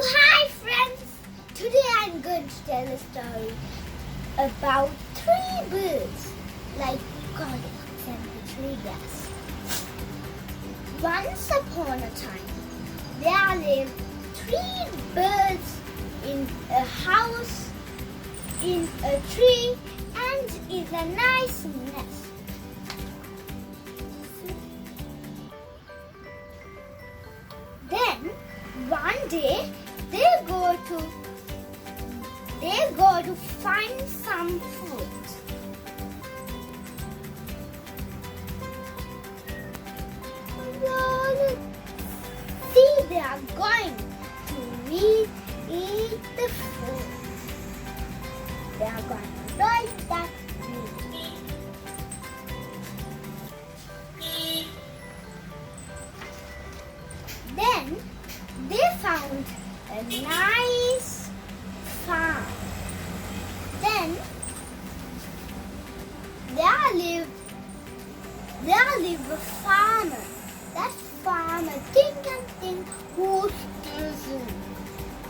Hi friends! Today I'm going to tell a story about three birds like goldilocks and three bears. Once upon a time, there lived three birds in a house, in a tree, and in a nice nest. Then one day they go to find some food. See, they are going to eat the food. They are going to eat that meat. Then they found a nice farm. Then there lived a farmer. That farmer think who's steals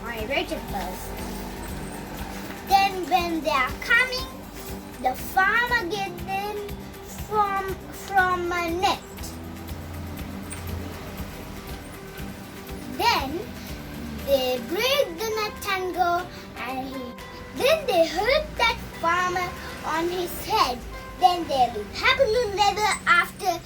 my vegetables. Then when they are coming, the farmer gets them from a net. Then they break the net and go, then they hurt that farmer on his head. Then they live happily ever after